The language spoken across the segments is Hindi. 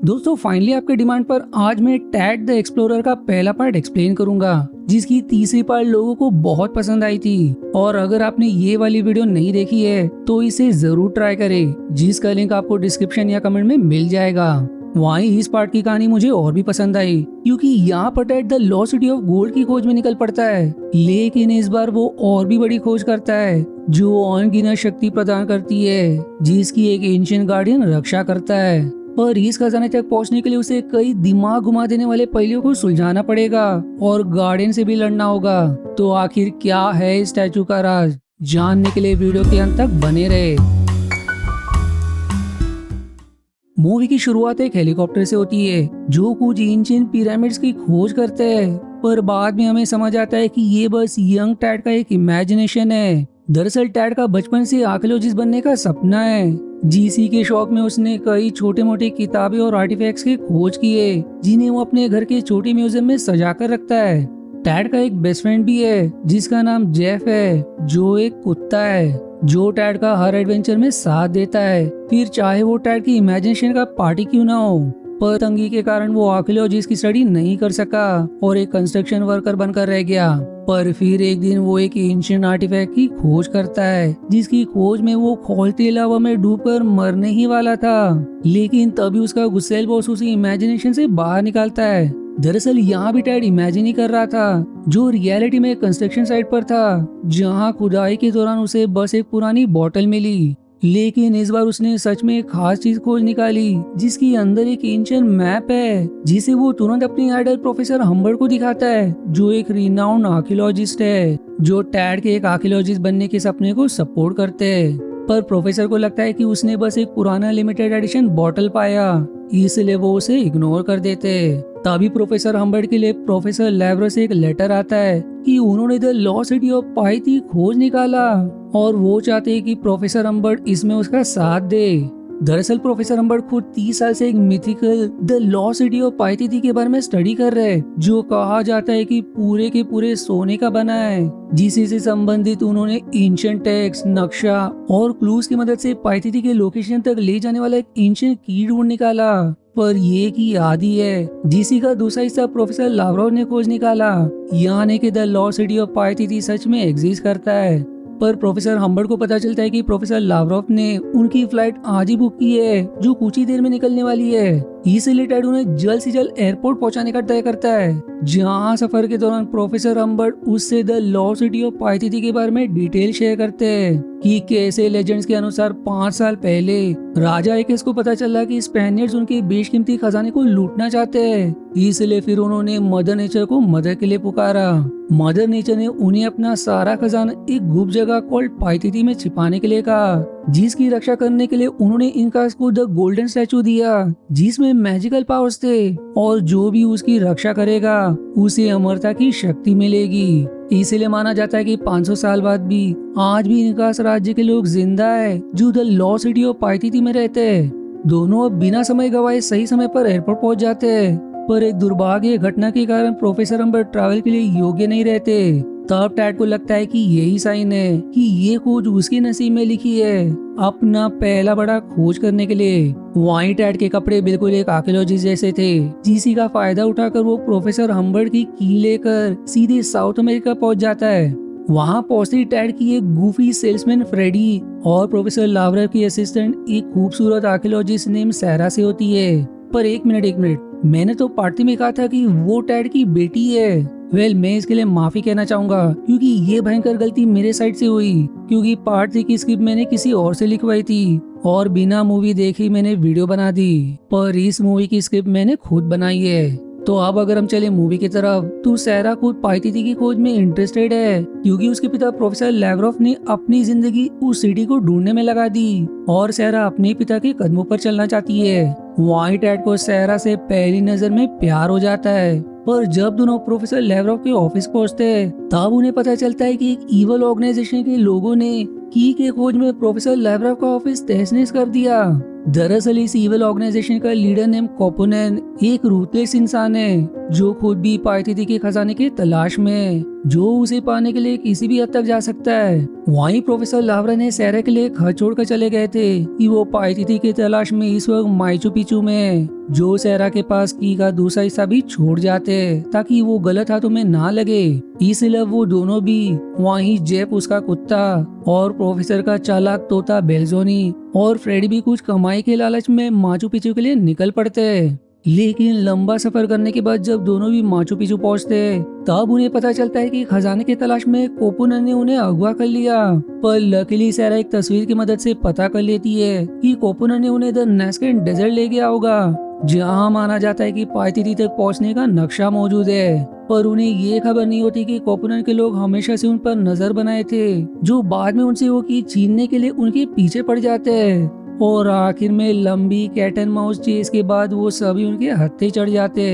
दोस्तों फाइनली आपके डिमांड पर आज मैं टैट द एक्सप्लोरर का पहला पार्ट एक्सप्लेन करूंगा, जिसकी तीसरी पार्ट लोगों को बहुत पसंद आई थी। और अगर आपने ये वाली वीडियो नहीं देखी है तो इसे जरूर ट्राई करें, जिसका लिंक आपको डिस्क्रिप्शन या कमेंट में मिल जाएगा। वहीं इस पार्ट की कहानी मुझे और भी पसंद आई, क्योंकि यहाँ पर टैट the lost city of gold की खोज में निकल पड़ता है। लेकिन इस बार वो और भी बड़ी खोज करता है, जो अनगिनत शक्ति प्रदान करती है, जिसकी एक एंशिएंट गार्डियन रक्षा करता है। पर इस खजाने तक पहुंचने के लिए उसे कई दिमाग घुमा देने वाले पहलुओं को सुलझाना पड़ेगा और गार्डियन से भी लड़ना होगा। तो आखिर क्या है इस स्टैचू का राज, जानने के लिए वीडियो के अंत तक बने रहे। मूवी की शुरुआत एक हेलीकॉप्टर से होती है, जो कुछ एंशिएंट पिरामिड्स की खोज करते हैं। पर बाद में हमें समझ आता है कि ये बस यंग टैड का एक इमेजिनेशन है। दरअसल टैड का बचपन से आर्कियोलॉजिस्ट बनने का सपना है। जीसी के शौक में उसने कई छोटे मोटे किताबें और आर्टिफैक्ट्स की खोज की है, जिन्हें वो अपने घर के छोटे म्यूजियम में सजा कर रखता है। टैड का एक बेस्ट फ्रेंड भी है, जिसका नाम जेफ है, जो एक कुत्ता है, जो टैड का हर एडवेंचर में साथ देता है, फिर चाहे वो टैड की इमेजिनेशन का पार्टी क्यों ना हो। पर तंगी के कारण वो आर्कियोलॉजिस्ट की स्टडी नहीं कर सका और एक कंस्ट्रक्शन वर्कर बनकर रह गया। पर फिर एक दिन वो एक एंशिएंट आर्टिफैक्ट की खोज करता है, जिसकी खोज में वो खौलते लावा में डूबकर मरने ही वाला था। लेकिन तभी उसका गुस्सैल बॉस उसे इमेजिनेशन से बाहर निकालता है। दरअसल यहाँ भी टैड इमेजिन ही कर रहा था, जो रियलिटी में कंस्ट्रक्शन साइट पर था, जहाँ खुदाई के दौरान उसे बस एक पुरानी बोतल मिली। लेकिन इस बार उसने सच में एक खास चीज खोज निकाली, जिसके अंदर एक एंशिएंट मैप है, जिसे वो तुरंत अपनी आइडल प्रोफेसर हम्बर्ट को दिखाता है, जो एक रिनाउंड आर्कियोलॉजिस्ट है, जो टैड के एक आर्कियोलॉजिस्ट बनने के सपने को सपोर्ट करते हैं। पर प्रोफेसर को लगता है कि उसने बस एक पुराना लिमिटेड एडिशन बॉटल पाया, इसलिए वो उसे इग्नोर कर देते। तभी प्रोफेसर हम्बर्ट के लिए प्रोफेसर लैवरो से एक लेटर आता है कि उन्होंने द लॉस्ट सिटी ऑफ पाइथी खोज निकाला और वो चाहते हैं कि प्रोफेसर हम्बर्ट इसमें उसका साथ दे। दरअसल प्रोफेसर हम्बर्ट खुद 30 साल से एक mythical the lost city of पाइथी के बारे में स्टडी कर रहे हैं, जो कहा जाता है कि पूरे के पूरे सोने का बना है। जिसी से संबंधित उन्होंने एंशिएंट टेक्स्ट, नक्शा और क्लूज की मदद से पाइथी के लोकेशन तक ले जाने वाला एक एंशिएंट की ढूंढ निकाला। पर ये की आदि है, जीसी का दूसरा हिस्सा प्रोफेसर लावरोव ने खोज निकाला, यानी कि द लॉस्ट सिटी ऑफ पाइथी सच में एग्जिस्ट करता है। पर प्रोफेसर हम्बर्ट को पता चलता है कि प्रोफेसर लावरोव ने उनकी फ्लाइट आज ही बुक की है, जो कुछ ही देर में निकलने वाली है। इसलिए टैड उन्हें जल्द से जल्द एयरपोर्ट पहुंचाने का तय करता है, जहां सफर के दौरान प्रोफेसर हम्बर्ट उससे द लॉस्ट सिटी ऑफ पाइथी के बारे में डिटेल शेयर करते हैं कि कैसे लेजेंड्स के अनुसार 5 साल पहले राजा एकेस को पता चला कि स्पेनियर्ड्स उनके बेशकीमती खजाने को लूटना चाहते हैं। इसलिए फिर उन्होंने मदर नेचर को मदद के लिए पुकारा। मदर नेचर ने उन्हें अपना सारा खजाना एक गुप्त जगह कॉल्ड पाइथी में छिपाने के लिए कहा, जिसकी रक्षा करने के लिए उन्होंने इनका को द गोल्डन स्टैचू दिया, जिसमें मैजिकल पावर्स थे, और जो भी उसकी रक्षा करेगा उसे अमरता की शक्ति मिलेगी। इसलिए माना जाता है कि 500 साल बाद भी आज भी इनकास राज्य के लोग जिंदा है, जो द लॉस्ट सिटी ऑफ पाइथी में रहते हैं। दोनों अब बिना समय गवाए सही समय पर एयरपोर्ट पहुंच जाते हैं। पर एक दुर्भाग्य घटना के कारण प्रोफेसर हम्बर्ट ट्रैवल के लिए योग्य नहीं रहते। तब टैड को लगता है कि यही साइन है कि ये खोज उसके नसीब में लिखी है, अपना पहला बड़ा खोज करने के लिए। वहीं टैड के कपड़े बिल्कुल एक आर्कियोलॉजिस्ट जैसे थे, जिसी का फायदा उठाकर वो प्रोफेसर हम्बर्ट की की लेकर सीधे साउथ अमेरिका पहुंच जाता है। वहां पहुंचते टैड की एक गूफी सेल्समैन फ्रेडी और प्रोफेसर लावरोव की असिस्टेंट एक खूबसूरत आर्कियोलॉजिस्ट नेम सैरा से होती है। पर एक मिनट, मैंने तो पार्टी में कहा था कि वो टैड की बेटी है। मैं इसके लिए माफी कहना चाहूंगा, क्योंकि ये भयंकर गलती मेरे साइड से हुई, क्योंकि पार्ट 3 की स्क्रिप्ट मैंने किसी और से लिखवाई थी और बिना मूवी देखे मैंने वीडियो बना दी। पर इस मूवी की स्क्रिप्ट मैंने खुद बनाई है। तो अब अगर हम चले मूवी की तरफ, तो सैरा खुद पाइथी की खोज में इंटरेस्टेड है, क्योंकि उसके पिता प्रोफेसर लैवरोव ने अपनी जिंदगी उस सिटी को ढूंढने में लगा दी और सैरा अपने पिता के कदमों पर चलना चाहती है। वहीं टैड को सैरा से पहली नजर में प्यार हो जाता है। पर जब दोनों प्रोफेसर लैवरोव के ऑफिस पहुंचते हैं, तब उन्हें पता चलता है कि एक ईवल ऑर्गेनाइजेशन के लोगों ने की के खोज में प्रोफेसर लैवरोव का ऑफिस तहस नहस कर दिया। दरअसल इस इविल ऑर्गेनाइजेशन का लीडर नेम कोपोनेन एक रूथलेस इंसान है जो खुद भी पाइथिटी के खजाने की तलाश में है, जो उसे पाने के लिए किसी भी हद तक जा सकता है। वहीं प्रोफेसर लावरा ने सैरा के लिए घर छोड़कर चले गए थे कि वो पाइथिटी की तलाश में इस वक्त माचू पिचू में है, जो सैरा के पास की का दूसरा हिस्सा भी छोड़ जाते ताकि वो गलत हाथों में ना लगे। इसलिए वो दोनों भी, वहीं जेप उसका कुत्ता और प्रोफेसर का चालाक तोता बेल्जोनी और फ्रेडी भी कुछ कमाई के लालच में माचू पिचू के लिए निकल पड़ते। लेकिन लंबा सफर करने के बाद जब दोनों भी माचू पिचू पहुंचते तब उन्हें पता चलता है कि खजाने की तलाश में कोपोनन ने उन्हें अगवा कर लिया। पर लकीली सैरा एक तस्वीर की मदद से पता कर लेती है कि कोपोनन ने उन्हें द नेस्केंड डेजर्ट ले गया होगा, जहां माना जाता है कि पाइथिटी तक पहुंचने का नक्शा मौजूद है। पर उन्हें ये खबर नहीं होती कि कोपोनन के लोग हमेशा से उन पर नजर बनाए थे, जो बाद में उनसे वो की छीनने के लिए उनके पीछे पड़ जाते हैं। और आखिर में लंबी कैट एंड माउस चेस के बाद वो सभी उनके हत्थे चढ़ जाते।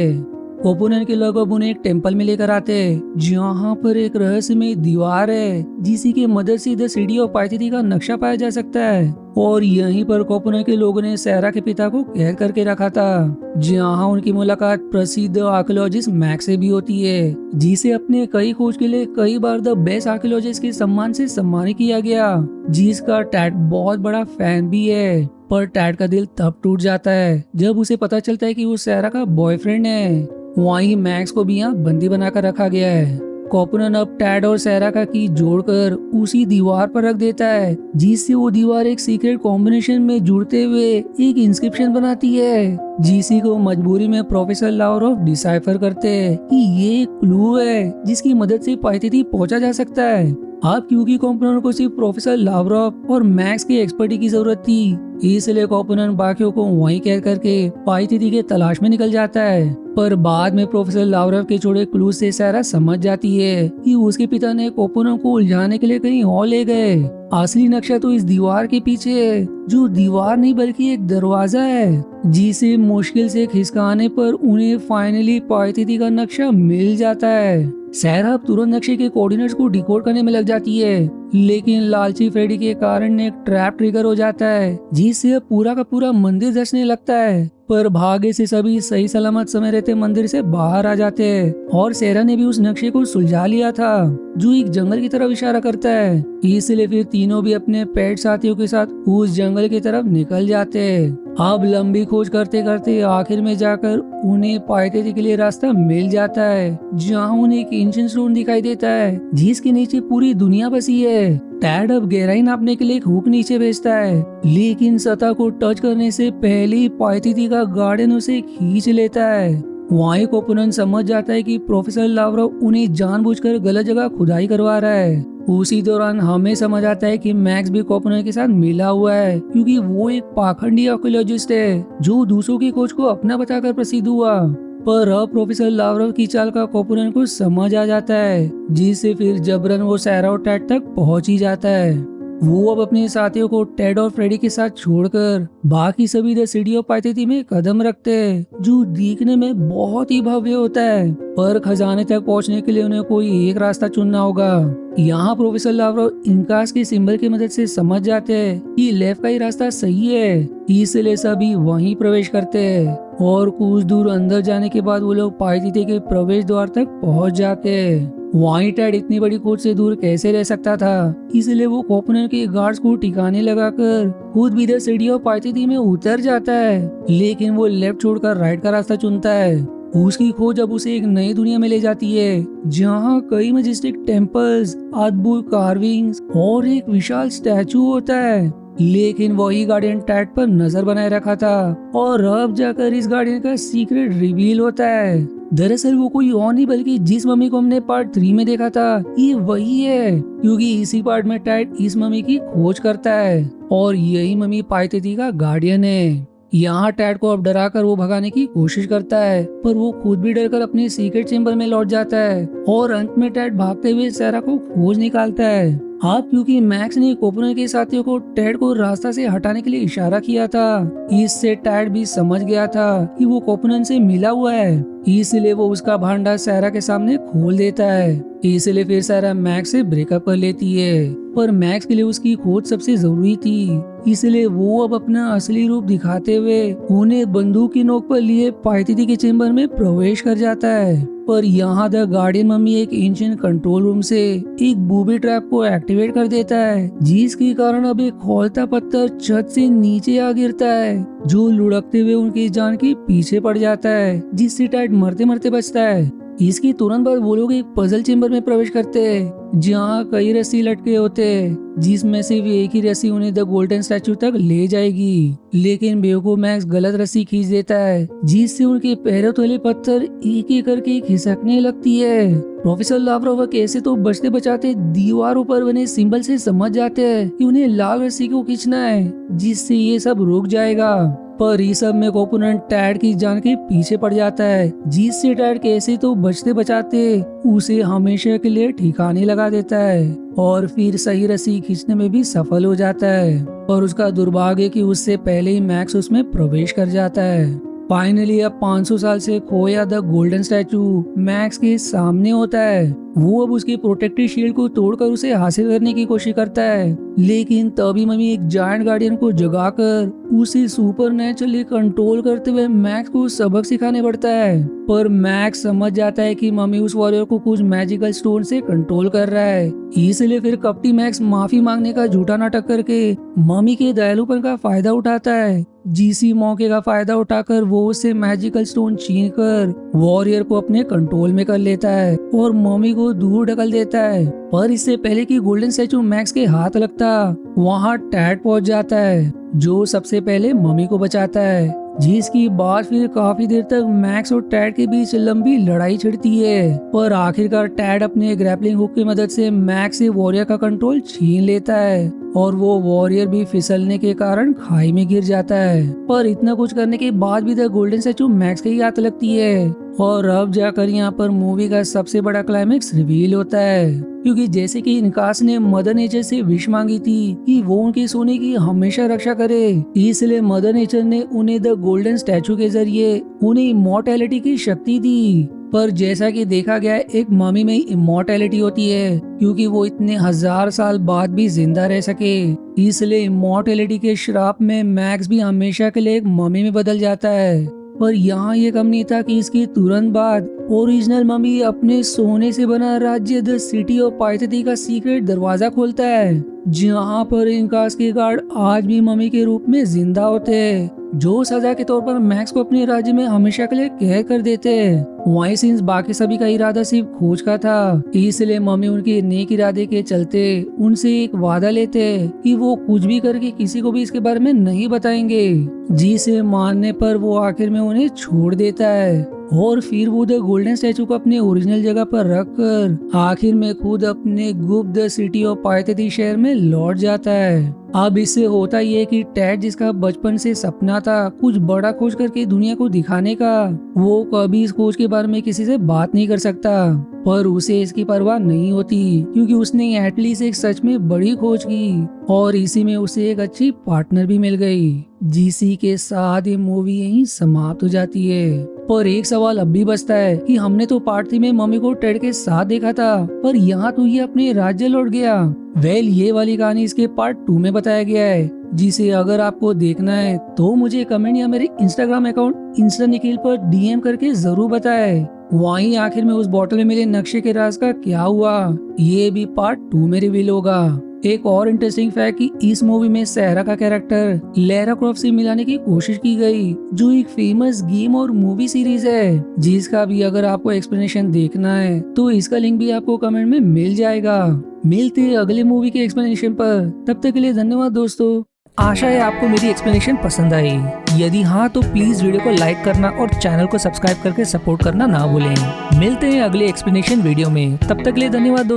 कोपोनन के लोग अब उन्हें एक टेम्पल में लेकर आते जहाँ पर एक रहस्यमय दीवार है जिसी की मदद से द सिटी ऑफ पाइथिटी का नक्शा पाया जा सकता है। और यहीं पर कोपोनन के लोगों ने सैरा के पिता को कैद करके रखा था, जहाँ उनकी मुलाकात प्रसिद्ध आर्कियोलॉजिस्ट मैक्स से भी होती है, जिसे अपने कई खोज के लिए कई बार द बेस्ट आर्कियोलॉजिस्ट के सम्मान से सम्मानित किया गया, जिसका टैड बहुत बड़ा फैन भी है। पर टैड का दिल तब टूट जाता है जब उसे पता चलता है कि वो सैरा का बॉयफ्रेंड है। वहीं मैक्स को भी यहाँ बंदी बनाकर रखा गया है। कोपोनन अब टैड और सैरा का की जोड़कर उसी दीवार पर रख देता है, जिससे वो दीवार एक सीक्रेट कॉम्बिनेशन में जुड़ते हुए एक इंस्क्रिप्शन बनाती है, जिसी को मजबूरी में प्रोफेसर लावरोव डिसाइफर करते हैं कि ये एक क्लू है जिसकी मदद से पाइथिटी पहुंचा जा सकता है। अब क्योंकि कोपोनन को सिर्फ प्रोफेसर लावरोव और मैक्स की एक्सपर्टी की जरूरत थी, इसलिए कोपोनन बाकियों को वहीं कैद करके पाइथिटी के तलाश में निकल जाता है। पर बाद में प्रोफेसर लावरोव के छोड़े क्लू से सैरा समझ जाती है कि उसके पिता ने कोपोनन को उलझाने के लिए कहीं और ले गए। असली नक्शा तो इस दीवार के पीछे है, जो दीवार नहीं बल्कि एक दरवाजा है, जिसे मुश्किल से खिसकाने पर उन्हें फाइनली पाइथिटी का नक्शा मिल जाता है। सैरा अब तुरंत नक्शे के कोऑर्डिनेट्स को डिकोड करने में लग जाती है, लेकिन लालची फ्रेडी के कारण एक ट्रैप ट्रिगर हो जाता है, जिससे पूरा का पूरा मंदिर धंसने लगता है। पर भाग्य से सभी सही सलामत समय रहते मंदिर से बाहर आ जाते हैं और सैरा ने भी उस नक्शे को सुलझा लिया था, जो एक जंगल की तरफ इशारा करता है। इसलिए फिर तीनों भी अपने पेट साथियों के साथ उस जंगल की तरफ निकल जाते हैं। अब लंबी खोज करते करते आखिर में जाकर उन्हें पाइथिटी के लिए रास्ता मिल जाता है, जहाँ उन्हें एक एंशिएंट स्टोन दिखाई देता है जिसके नीचे पूरी दुनिया बसी है। टैड अब गहराई नापने के लिए एक हुक नीचे भेजता है, लेकिन सतह को टच करने से पहले ही पाइथिटी का गार्डन उसे खींच लेता है। वहीं कोपोनन समझ जाता है कि प्रोफेसर लावरोव उन्हें जानबूझकर गलत जगह खुदाई करवा रहा है। उसी दौरान हमें समझ आता है कि मैक्स भी कोपोनन के साथ मिला हुआ है, क्योंकि वो एक पाखंडी आर्कियोलॉजिस्ट है जो दूसरों की खोज को अपना बताकर प्रसिद्ध हुआ। पर अब प्रोफेसर लावरोव की चाल का कोपोनन को समझ आ जाता है, जिससे फिर जबरन वो सैरा और टैड तक पहुंच ही जाता है। वो अब अपने साथियों को टेड और फ्रेडी के साथ छोड़कर बाकी सभी द सिटी ऑफ पाइथिटी में कदम रखते हैं, जो दिखने में बहुत ही भव्य होता है। पर खजाने तक पहुंचने के लिए उन्हें कोई एक रास्ता चुनना होगा। यहाँ प्रोफेसर लावरोव इंकास के सिंबल की मदद से समझ जाते हैं कि लेफ्ट का ही रास्ता सही है, इसलिए सभी वहीं प्रवेश करते हैं और कुछ दूर अंदर जाने के बाद वो लोग पाइथिटी के प्रवेश द्वार तक पहुंच जाते हैं। वहीं टैड इतनी बड़ी खोज से दूर कैसे रह सकता था, इसलिए वो कोपोनन के गार्ड्स को ठिकाने लगाकर खुद भी द सिटी ऑफ पाइथिटी में उतर जाता है, लेकिन वो लेफ्ट छोड़कर राइट का रास्ता चुनता है। उसकी खोज अब उसे एक नई दुनिया में ले जाती है, जहाँ कई मैजेस्टिक टेम्पल्स, अद्भुत कार्विंग्स और एक विशाल स्टैचू होता है। लेकिन वही गार्डियन टैड पर नजर बनाए रखा था और अब जाकर इस गार्डियन का सीक्रेट रिवील होता है। दरअसल वो कोई और नहीं बल्कि जिस मम्मी को हमने पार्ट 3 में देखा था, ये वही है, क्योंकि इसी पार्ट में टैड इस मम्मी की खोज करता है और यही मम्मी पाइथिटी का गार्डियन है। यहाँ टैड को अब डराकर वो भगाने की कोशिश करता है, पर वो खुद भी डरकर अपने सीक्रेट चेंबर में लौट जाता है और अंत में टैड भागते हुए सैरा को खोज निकालता है। अब क्योंकि मैक्स ने कोपोनन के साथियों को टैड को रास्ता से हटाने के लिए इशारा किया था, इससे टैड भी समझ गया था कि वो कोपोनन से मिला हुआ है, इसलिए वो उसका भांडा सैरा के सामने खोल देता है। इसलिए फिर सारा मैक्स से ब्रेकअप कर लेती है। पर मैक्स के लिए उसकी खोज सबसे जरूरी थी, इसलिए वो अब अपना असली रूप दिखाते हुए उन्हें बंदूक की नोक पर लिए पाइथेटी के चेम्बर में प्रवेश कर जाता है। पर यहाँ द गार्डियन मम्मी एक एंशिएंट कंट्रोल रूम से एक बूबी ट्रैप को एक्टिवेट कर देता है, जिसके कारण अब एक खौलता पत्थर छत से नीचे आ गिरता है, जो लुढ़कते हुए उनकी जान के पीछे पड़ जाता है, जिससे टैड मरते मरते बचता है। इसकी तुरंत बाद वो लोग एक पजल चेम्बर में प्रवेश करते हैं, जहाँ कई रस्सी लटके होते हैं, जिसमें से भी एक ही रस्सी उन्हें द गोल्डन स्टैचू तक ले जाएगी। लेकिन बेवकूफ मैक्स गलत रस्सी खींच देता है, जिससे उनके पैरों तले पत्थर एक एक करके खिसकने लगती है। प्रोफेसर लाव्रोव कैसे तो बचते बचाते दीवारों पर बने सिंबल से समझ जाते हैं कि उन्हें लाल रस्सी को खींचना है, जिससे ये सब रुक जाएगा। पर इस सब में ओपोनेंट टैड की जान के पीछे पड़ जाता है, जिससे टैड कैसे तो बचते बचाते उसे हमेशा के लिए ठिकाने लगा देता है और फिर सही रस्सी खींचने में भी सफल हो जाता है। और उसका दुर्भाग्य कि उससे पहले ही मैक्स उसमें प्रवेश कर जाता है। फाइनली अब 500 साल से खोया द गोल्डन स्टैचू मैक्स के सामने होता है। वो अब उसके प्रोटेक्टिव शील्ड को तोड़कर उसे हासिल करने की कोशिश करता है, लेकिन तभी मम्मी एक जायंट गार्डियन को जगाकर उसे सुपरनैचुरली कंट्रोल करते हुए मैक्स को सबक सिखाने पड़ता है। पर मैक्स समझ जाता है कि मम्मी उस वॉरियर को कुछ मैजिकल स्टोन से कंट्रोल कर रहा है, इसलिए फिर कपटी मैक्स माफी मांगने का झूठा नाटक करके मम्मी के दयालुपन का फायदा उठाता है। जीसी मौके का फायदा उठाकर वो उससे मैजिकल स्टोन छीनकर वॉरियर को अपने कंट्रोल में कर लेता है और मम्मी को दूर ढकल देता है। पर इससे पहले कि गोल्डन स्टैचू मैक्स के हाथ लगता, वहाँ टैड पहुंच जाता है, जो सबसे पहले मम्मी को बचाता है, जिसकी बाद फिर काफी देर तक मैक्स और टैड के बीच लंबी लड़ाई छिड़ती है। पर आखिरकार टैड अपने ग्रैपलिंग हुक की मदद से मैक्स से वॉरियर का कंट्रोल छीन लेता है और वो वॉरियर भी फिसलने के कारण खाई में गिर जाता है। पर इतना कुछ करने के बाद भी द गोल्डन स्टैचू मैक्स के ही हाथ लगती है और अब जाकर यहाँ पर मूवी का सबसे बड़ा क्लाइमेक्स रिवील होता है, क्योंकि जैसे कि इनकास ने मदर नेचर से विश मांगी थी कि वो उनके सोने की हमेशा रक्षा करे, इसलिए मदर नेचर ने उन्हें द गोल्डन स्टैचू के जरिए उन्हें इमॉर्टैलिटी की शक्ति दी। पर जैसा कि देखा गया है, एक मम्मी में इमॉर्टैलिटी होती है, क्योंकि वो इतने 1000 साल बाद भी जिंदा रह सके, इसलिए इमॉर्टैलिटी के श्राप में मैक्स भी हमेशा के लिए एक मम्मी में बदल जाता है। पर यहाँ ये कम नहीं था कि इसके तुरंत बाद ओरिजिनल मम्मी अपने सोने से बना राज्य द सिटी ऑफ पाइथेटी का सीक्रेट दरवाजा खोलता है, जहाँ पर इनकास के गार्ड आज भी मम्मी के रूप में जिंदा होते हैं, जो सजा के तौर पर मैक्स को अपने राज्य में हमेशा के लिए कैद कर देते हैं। वहीं सिंस बाकी सभी का इरादा सिर्फ खोज का था, इसलिए मम्मी उनके नेक इरादे के चलते उनसे एक वादा लेते हैं कि वो कुछ भी करके किसी को भी इसके बारे में नहीं बताएंगे, जिसे मानने पर वो आखिर में उन्हें छोड़ देता है और फिर वो द गोल्डन स्टैचू को अपने ओरिजिनल जगह पर रखकर आखिर में खुद अपने गुप्त द सिटी ऑफ पाइथेटी शहर में लौट जाता है। अब इससे होता ये कि टैड, जिसका बचपन से सपना था कुछ बड़ा खोज करके दुनिया को दिखाने का, वो कभी इस खोज के बारे में किसी से बात नहीं कर सकता। पर उसे इसकी परवाह नहीं होती, क्योंकि उसने एटलीस्ट एक सच में बड़ी खोज की और इसी में उसे एक अच्छी पार्टनर भी मिल गई, जिसी के साथ ये मूवी यहीं समाप्त हो जाती है। पर एक सवाल अब भी बचता है कि हमने तो पार्ट 3 में मम्मी को टेड के साथ देखा था, पर यहाँ तो ये अपने राज्य लौट गया। ये वाली कहानी इसके पार्ट 2 में बताया गया है, जिसे अगर आपको देखना है तो मुझे कमेंट या मेरे इंस्टाग्राम अकाउंट इंस्टा निखिल पर डीएम करके जरूर बताएं। वहीं आखिर में उस बॉटल में मिले नक्शे के राज का क्या हुआ, ये भी पार्ट 2 में रिवील होगा। एक और इंटरेस्टिंग फैक्ट कि इस मूवी में सहरा का कैरेक्टर लैरा क्रॉफ्ट से मिलाने की कोशिश की गई, जो एक फेमस गेम और मूवी सीरीज है, जिसका भी अगर आपको एक्सप्लेनेशन देखना है तो इसका लिंक भी आपको कमेंट में मिल जाएगा। मिलते हैं अगले मूवी के एक्सप्लेनेशन पर, तब तक के लिए धन्यवाद दोस्तों। आशा है आपको मेरी एक्सप्लेनेशन पसंद आई। यदि हाँ तो प्लीज वीडियो को लाइक करना और चैनल को सब्सक्राइब करके सपोर्ट करना ना भूलें। मिलते हैं अगले एक्सप्लेनेशन वीडियो में, तब तक के लिए धन्यवाद दोस्तों।